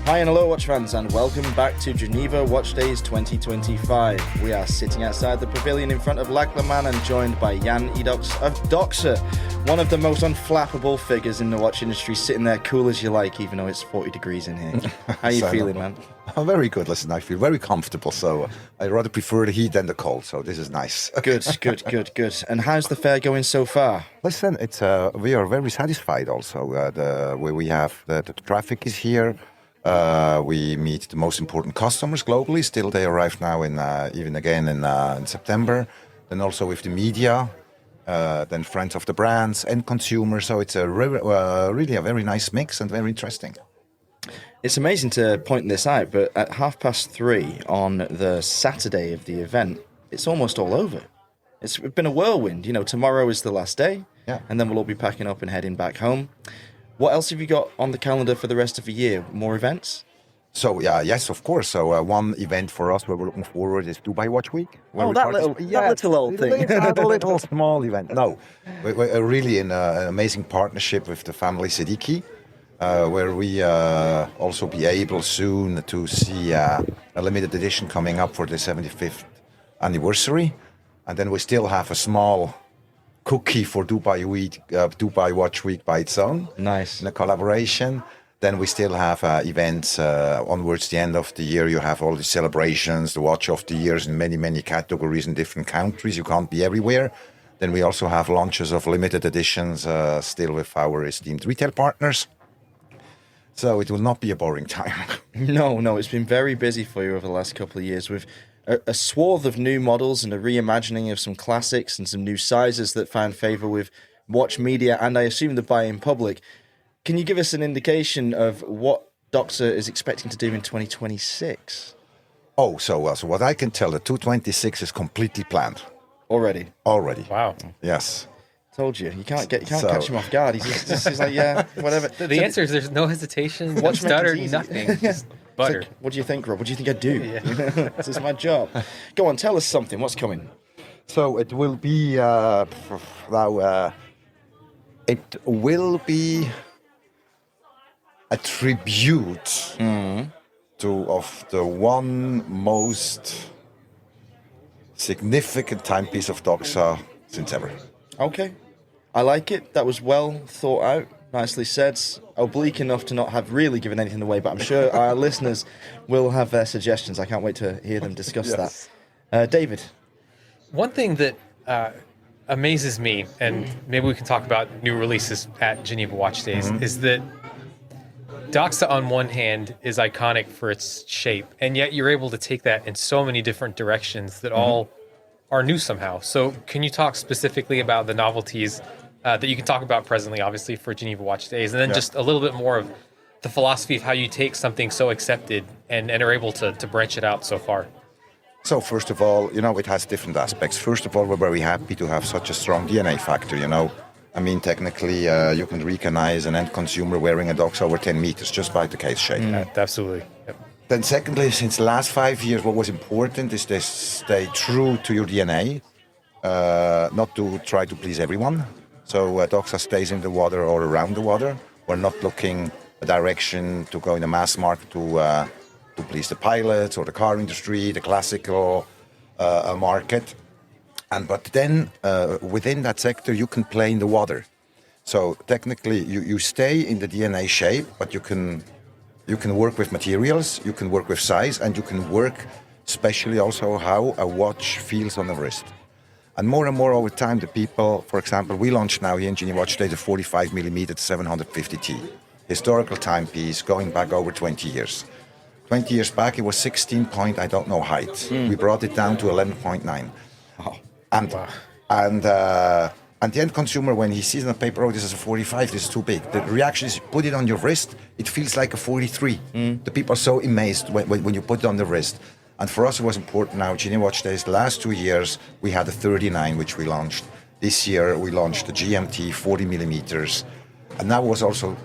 Hi and hello watch fans and welcome back to Geneva Watch Days 2025. We are sitting outside the pavilion in front of Lac Le Mans and joined by Edöcs of Doxa, one of the most unflappable figures in the watch industry, sitting there cool as you like even though it's 40 degrees in here. How are you feeling, man? I'm very good. Listen, I feel very comfortable, so I rather prefer the heat than the cold, so this is nice. Good. And how's the fair going so far? Listen, it's we are very satisfied also. The traffic is here. We meet the most important customers globally. Still, they arrive now in September. Then also with the media, then friends of the brands and consumers. So it's really a very nice mix and very interesting. It's amazing to point this out, but at 3:30 on the Saturday of the event, it's almost all over. It's been a whirlwind. You know, tomorrow is the last day, and then we'll all be packing up and heading back home. What else have you got on the calendar for the rest of the year? More events? So, yes, of course. So, one event for us where we're looking forward is Dubai Watch Week. That little old thing. A little small event. No, we're really in an amazing partnership with the family Siddiqui, where we also be able soon to see a limited edition coming up for the 75th anniversary. And then we still have a small cookie for Dubai Watch Week by its own. Nice. In a collaboration. Then we still have events onwards the end of the year. You have all the celebrations, the Watch of the Years in many categories in different countries. You can't be everywhere. Then we also have launches of limited editions still with our esteemed retail partners. So it will not be a boring time. No, it's been very busy for you over the last couple of years with a swath of new models and a reimagining of some classics and some new sizes that found favour with watch media and I assume the buy-in public. Can you give us an indication of what Doxa is expecting to do in 2026? Oh, so what I can tell, the 226 is completely planned. Already? Wow. Yes. Told you. You can't catch him off guard. He's like, yeah, whatever. The answer is there's no hesitation, no stutter, nothing. Just butter. Like, what do you think, Rob? What do you think I do? Yeah. This is my job. Go on, tell us something. What's coming? So it will be a tribute of the one most significant timepiece of Doxa since ever. Okay. I like it. That was well thought out. Nicely said. Oblique enough to not have really given anything away, but I'm sure our listeners will have their suggestions. I can't wait to hear them discuss that. David? One thing that amazes me, and maybe we can talk about new releases at Geneva Watch Days, is that Doxa on one hand is iconic for its shape, and yet you're able to take that in so many different directions that all are new somehow. So can you talk specifically about the novelties that you can talk about presently, obviously, for Geneva Watch Days, and then just a little bit more of the philosophy of how you take something so accepted and are able to branch it out so far? So first of all, it has different aspects. First of all, we're very happy to have such a strong DNA factor, I mean, technically, you can recognize an end consumer wearing a Doxa over 10 meters just by the case shape. Absolutely. Yep. Then secondly, since the last 5 years, what was important is to stay true to your DNA, not to try to please everyone. So Doxa stays in the water or around the water. We're not looking a direction to go in the mass market to please the pilots or the car industry, the classical market. But then within that sector, you can play in the water. So technically, you stay in the DNA shape, but you can work with materials, you can work with size, and you can work especially also how a watch feels on the wrist. And more over time, the people, for example, we launched now here in Geneva Watch Day the 45mm 750T, historical timepiece going back over 20 years. 20 years back, it was 16 point, I don't know, height. We brought it down to 11.9. Wow. And the end consumer, when he sees on the paper, oh, this is a 45, this is too big. The reaction is, put it on your wrist, it feels like a 43. The people are so amazed when you put it on the wrist. And for us, it was important now, Geneva Watch Days, the last 2 years, we had the 39, which we launched. This year, we launched the GMT 40 millimeters. And now it was also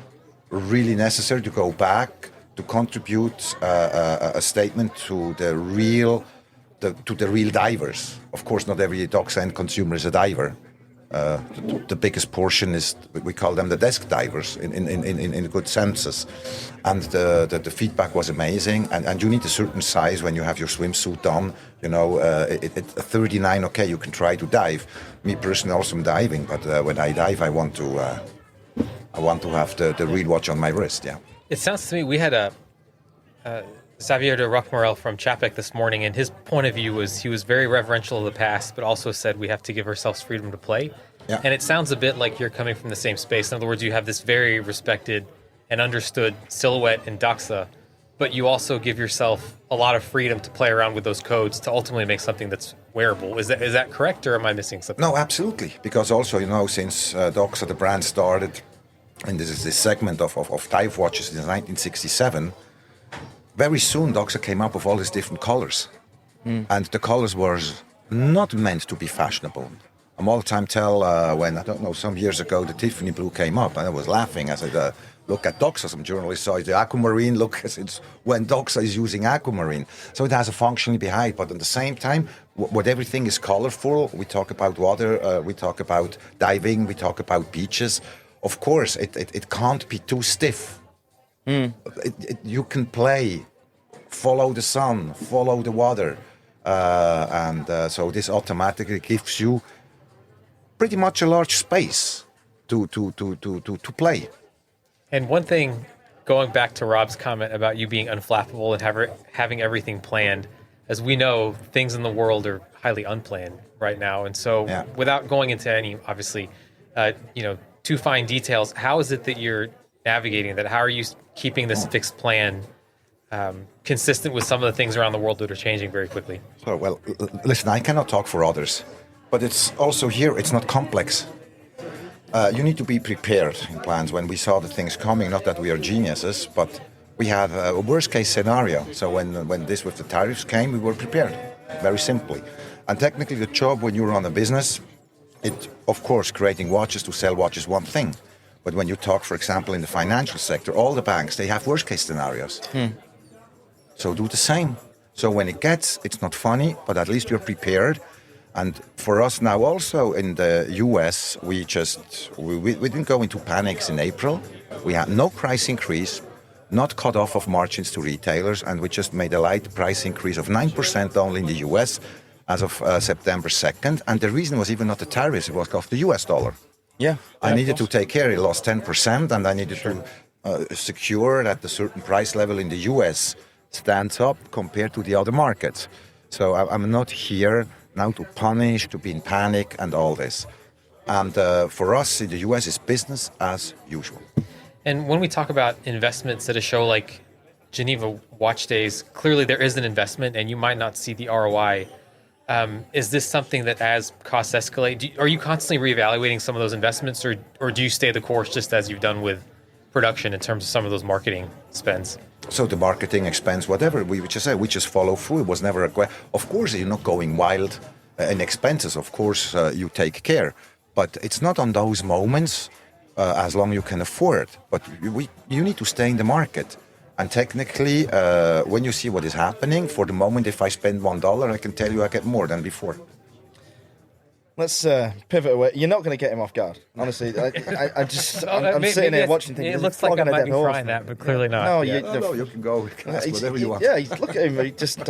really necessary to go back to contribute a statement to the real divers. Of course, not every Doxa end consumer is a diver, The biggest portion is, we call them the desk divers in good senses. And the feedback was amazing. And you need a certain size when you have your swimsuit on. You know, at 39, okay, you can try to dive. Me personally, also am diving, but when I dive, I want to have the real watch on my wrist, yeah. It sounds to me, we had Xavier de Roquemorel from Chapek this morning, and his point of view was he was very reverential of the past, but also said we have to give ourselves freedom to play. Yeah. And it sounds a bit like you're coming from the same space. In other words, you have this very respected and understood silhouette in Doxa, but you also give yourself a lot of freedom to play around with those codes to ultimately make something that's wearable. Is that correct, or am I missing something? No, absolutely. Because also, you know, since Doxa, the brand started, and this is this segment of dive watches in 1967, very soon Doxa came up with all these different colors. And the colors were not meant to be fashionable. I'm all the time when, I don't know, some years ago, the Tiffany blue came up, and I was laughing. I said, look at Doxa. Some journalists saw the aquamarine. Look, it's when Doxa is using aquamarine. So it has a function behind. But at the same time, what everything is colorful. We talk about water. We talk about diving. We talk about beaches. Of course, it can't be too stiff. You can play, follow the sun, follow the water. So this automatically gives you pretty much a large space to play. And one thing, going back to Rob's comment about you being unflappable and having everything planned, as we know, things in the world are highly unplanned right now. And so without going into any, obviously, too fine details, how is it that you're navigating that? How are you keeping this fixed plan consistent with some of the things around the world that are changing very quickly? So, well, listen, I cannot talk for others, but it's also here, it's not complex. You need to be prepared in plans when we saw the things coming, not that we are geniuses, but we have a worst case scenario. So when this with the tariffs came, we were prepared, very simply. And technically the job when you run a business, of course, creating watches to sell watches is one thing. But when you talk, for example, in the financial sector, all the banks, they have worst case scenarios. So do the same. So when it's not funny, but at least you're prepared. And for us now also in the US, we didn't go into panics in April. We had no price increase, not cut off of margins to retailers, and we just made a light price increase of 9% only in the US as of September 2nd. And the reason was even not the tariffs, it was of the US dollar. Yeah. I needed to take care, it lost 10%, and I needed to secure that the certain price level in the US stands up compared to the other markets. So I'm not here now to punish, to be in panic and all this. And for us in the US, it's business as usual. And when we talk about investments at a show like Geneva Watch Days, clearly there is an investment and you might not see the ROI. Is this something that as costs escalate, are you constantly reevaluating some of those investments, or do you stay the course just as you've done with production in terms of some of those marketing spends? So the marketing expense, whatever, we just follow through. It was never a question. Of course, you're not going wild in expenses. Of course, you take care. But it's not on those moments, as long you can afford. But you need to stay in the market. And technically, when you see what is happening, for the moment, if I spend $1, I can tell you I get more than before. Let's pivot away. You're not going to get him off guard. Honestly, I'm sitting here watching things. It looks like I might be trying that, but clearly not. No, you can go. You can ask whatever you want. Yeah, look at him. He just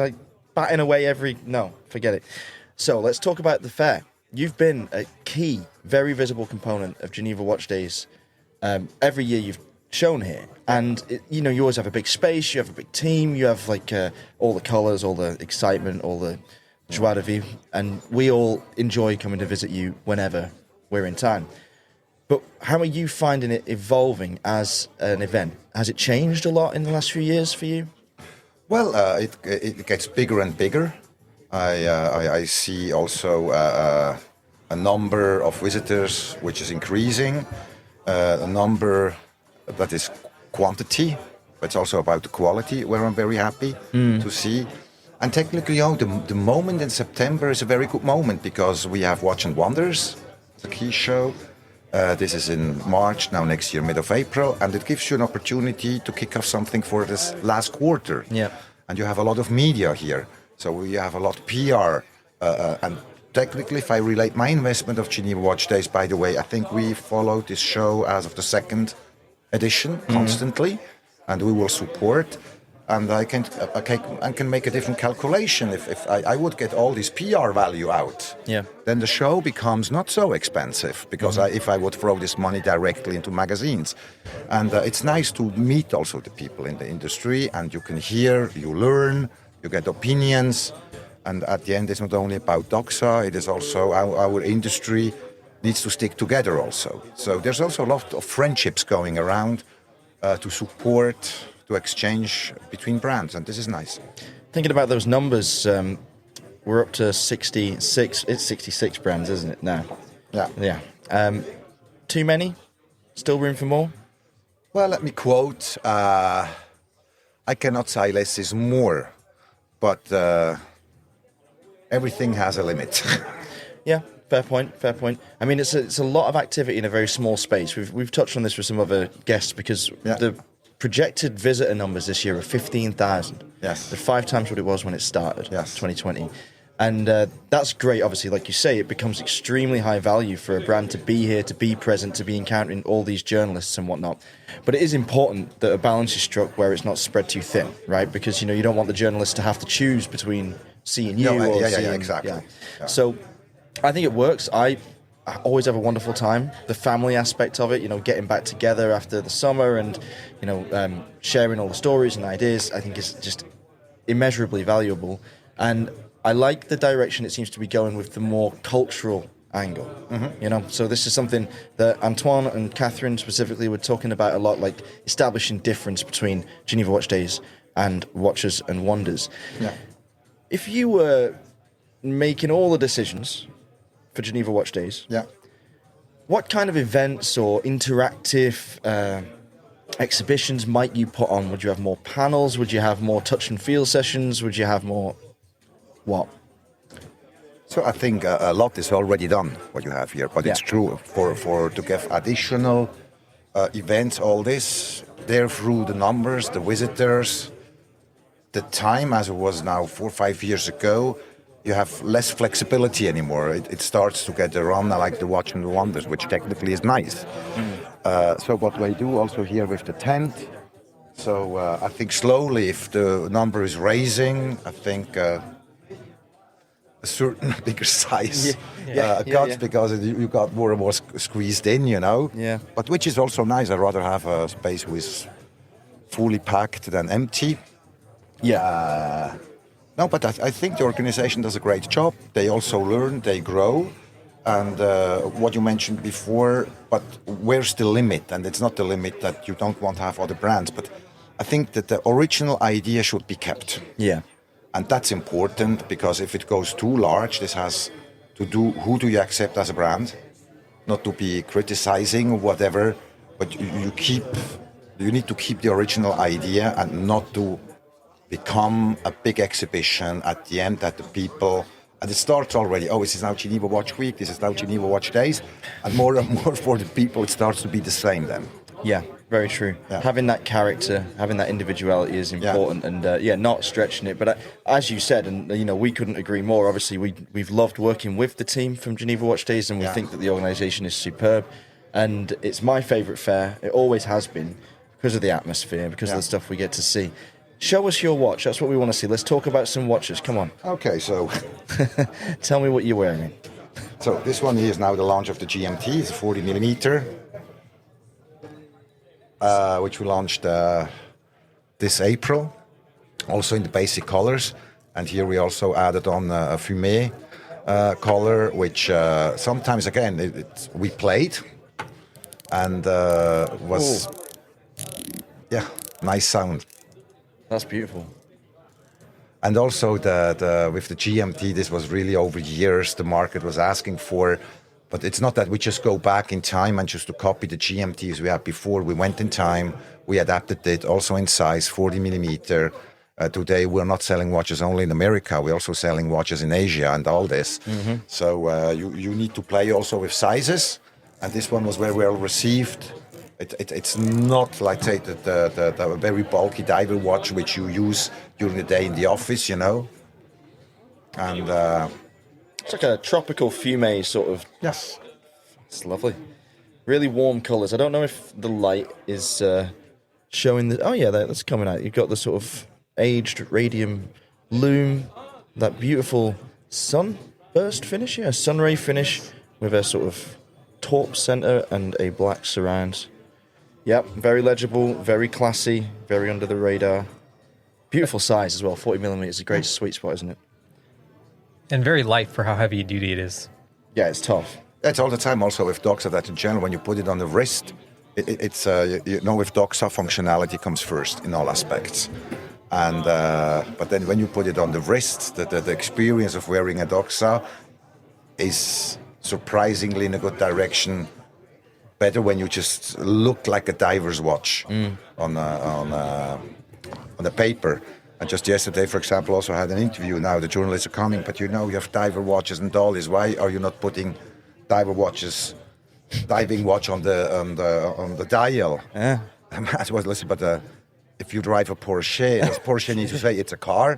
batting away No, forget it. So let's talk about the fair. You've been a key, very visible component of Geneva Watch Days. Every year you've shown here. And, you always have a big space. You have a big team. You have all the colours, all the excitement, all the joie de vivre, and we all enjoy coming to visit you whenever we're in town. But how are you finding it evolving as an event? Has it changed a lot in the last few years for you? Well, it gets bigger and bigger. I see also a number of visitors which is increasing, a number that is quantity, but it's also about the quality, where I'm very happy to see. And technically, the moment in September is a very good moment because we have Watch and Wonders, the key show. This is in March, now next year, mid of April, and it gives you an opportunity to kick off something for this last quarter. Yeah. And you have a lot of media here, so we have a lot of PR, and technically, if I relate my investment of Geneva Watch Days, by the way, I think we followed this show as of the second edition constantly, and we will support. And I can make a different calculation. If I would get all this PR value out, then the show becomes not so expensive, because if I would throw this money directly into magazines. And it's nice to meet also the people in the industry, and you can hear, you learn, you get opinions. And at the end, it's not only about Doxa, it is also our industry needs to stick together also. So there's also a lot of friendships going around to support, to exchange between brands, and this is nice. Thinking about those numbers, we're up to 66. It's 66 brands, isn't it, now? Yeah. Too many? Still room for more? Well, let me quote, I cannot say less is more, but everything has a limit. Yeah, fair point. I mean, it's a lot of activity in a very small space. We've touched on this with some other guests, because the projected visitor numbers this year are 15,000. Yes. They're 5 times what it was when it started, yes. 2020. And that's great, obviously. Like you say, it becomes extremely high value for a brand to be here, to be present, to be encountering all these journalists and whatnot. But it is important that a balance is struck where it's not spread too thin, right? Because, you don't want the journalists to have to choose between seeing you or seeing... Exactly. Yeah. So I think it works. I always have a wonderful time. The family aspect of it, getting back together after the summer and, sharing all the stories and ideas, I think is just immeasurably valuable. And I like the direction it seems to be going with the more cultural angle. So this is something that Antoine and Catherine specifically were talking about a lot, like establishing difference between Geneva Watch Days and Watches and Wonders. Yeah. If you were making all the decisions for Geneva Watch Days, what kind of events or interactive exhibitions might you put on? Would you have more panels? Would you have more touch and feel sessions? Would you have more what? So I think a lot is already done, what you have here, but it's true for to give additional events, all this, there through the numbers, the visitors, the time as it was now 4 or 5 years ago, you have less flexibility anymore. It starts to get around like the Watch and the Wonders, which technically is nice. So what we do also here with the tent, so I think slowly if the number is raising, I think a certain bigger size because you got more and more squeezed in, Yeah. But which is also nice. I'd rather have a space with fully packed than empty. Yeah. No, but I think the organization does a great job. They also learn, they grow. And what you mentioned before, but where's the limit? And it's not the limit that you don't want to have other brands, but I think that the original idea should be kept. Yeah. And that's important, because if it goes too large, this has to do, who do you accept as a brand? Not to be criticizing or whatever, but you need to keep the original idea and not to become a big exhibition at the end that the people, and it starts already, this is now Geneva Watch Week, this is now Geneva Watch Days, and more for the people it starts to be the same then. Yeah, very true. Yeah. Having that character, having that individuality is important, and not stretching it. But as you said, and we couldn't agree more. Obviously, we've loved working with the team from Geneva Watch Days, and we think that the organisation is superb. And it's my favourite fair. It always has been, because of the atmosphere, because of the stuff we get to see. Show us your watch. That's what we want to see. Let's talk about some watches. Come on. Okay, so tell me what you're wearing. So this one here is now the launch of the GMT. It's a 40 millimeter. Which we launched this April, also in the basic colors. And here we also added on a fumé color, which sometimes, again, we played and was, nice sound. That's beautiful. And also with the GMT, this was really over years the market was asking for. But it's not that we just go back in time and just to copy the GMTs we had before. We went in time, we adapted it also in size, 40 millimeter. Today we're not selling watches only in America, we're also selling watches in Asia and all this. Mm-hmm. So you need to play also with sizes. And this one was very well received. It's not like, say, the very bulky diver watch which you use during the day in the office, And It's like a tropical fume sort of. Yes. It's lovely. Really warm colours. I don't know if the light is showing the. Oh yeah, that's coming out. You've got the sort of aged radium loom, that beautiful sunburst finish, sunray finish with a sort of taupe centre and a black surround. Yep, very legible, very classy, very under the radar. Beautiful size as well. 40mm is a great sweet spot, isn't it? And very light for how heavy duty it is. Yeah, it's tough. That's all the time also with Doxa, that in general, when you put it on the wrist, it's with Doxa, functionality comes first in all aspects. And but then when you put it on the wrist, the experience of wearing a Doxa is surprisingly in a good direction. Better when you just look like a diver's watch on the paper. And just yesterday, for example, also had an interview. Now the journalists are coming, but you have diver watches and dollies. Why are you not putting diving watch on the dial? Yeah. I was listening, but if you drive a Porsche, does Porsche need to say it's a car?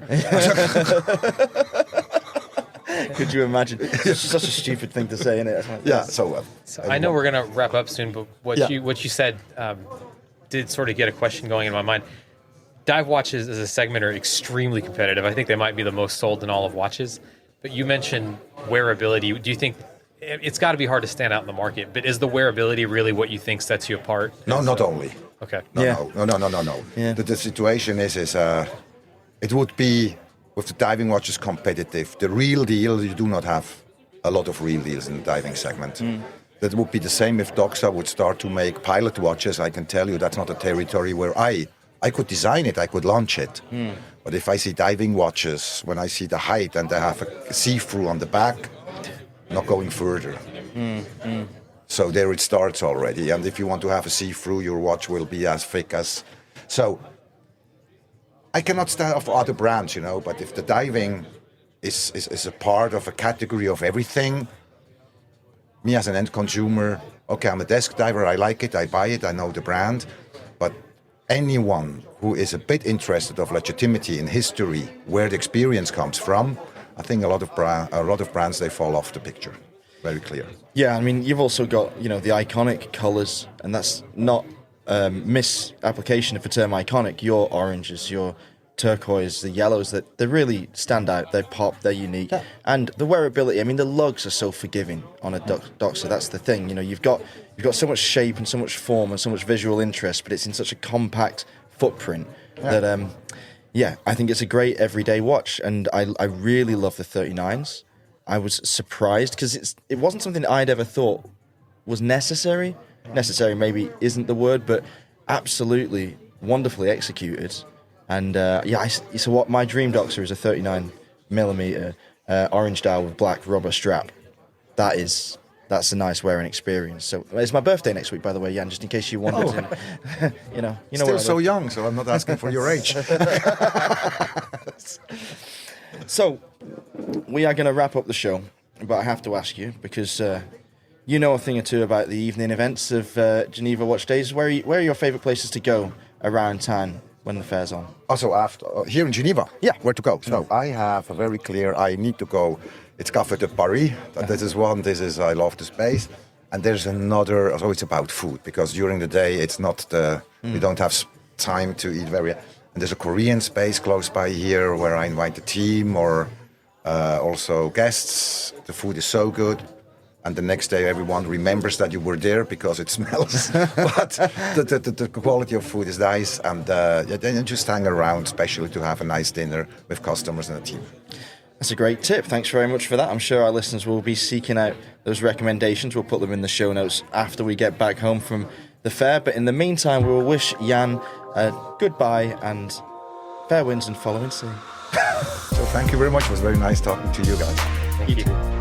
Could you imagine? It's such a stupid thing to say, isn't it? Yeah. So I know we're going to wrap up soon, but what you said did sort of get a question going in my mind. Dive watches as a segment are extremely competitive. I think they might be the most sold in all of watches. But you mentioned wearability. Do you think it's got to be hard to stand out in the market? But is the wearability really what you think sets you apart? No, not only. Okay. No. Yeah. The situation is it would be with the diving watches competitive. The real deal, you do not have a lot of real deals in the diving segment. That would be the same if Doxa would start to make pilot watches. I can tell you that's not a territory where I could design it, I could launch it. But if I see diving watches, when I see the height and they have a see-through on the back, not going further. So there it starts already. And if you want to have a see-through, your watch will be as thick as... So I cannot stand off other brands, but if the diving is a part of a category of everything, me as an end consumer, okay, I'm a desk diver, I like it, I buy it, I know the brand, but anyone who is a bit interested of legitimacy in history, where the experience comes from, I think a lot of brands, they fall off the picture. Very clear. Yeah, I mean, you've also got, the iconic colours, and that's not misapplication of the term iconic. Your oranges, your turquoise, the yellows, that they really stand out, they pop, they're unique. Yeah. And the wearability, I mean, the lugs are so forgiving on a Doxa, that's the thing. You've got so much shape and so much form and so much visual interest, but it's in such a compact footprint that, I think it's a great everyday watch. And I really love the 39s. I was surprised because it wasn't something I'd ever thought was necessary. Necessary maybe isn't the word, but absolutely wonderfully executed. And so what my dream Doxa is a 39mm orange dial with black rubber strap. That's a nice wearing experience. So it's my birthday next week, by the way, Jan, just in case you wondered. You know. Still so young, so I'm not asking for your age. So we are going to wrap up the show, but I have to ask you because you know a thing or two about the evening events of Geneva Watch Days. Where are your favourite places to go around town when the fair's on? Also, after here in Geneva, where to go? So I have a very clear. I need to go. It's Café de Paris. This is one. This is I love the space. And there's another. So it's about food because during the day it's not we don't have time to eat very. And there's a Korean space close by here where I invite the team or also guests. The food is so good. And the next day, everyone remembers that you were there because it smells. But the quality of food is nice, and then just hang around, especially to have a nice dinner with customers and a team. That's a great tip. Thanks very much for that. I'm sure our listeners will be seeking out those recommendations. We'll put them in the show notes after we get back home from the fair. But in the meantime, we will wish Jan a goodbye and fair winds and following sea. So thank you very much. It was very nice talking to you guys. Thank you.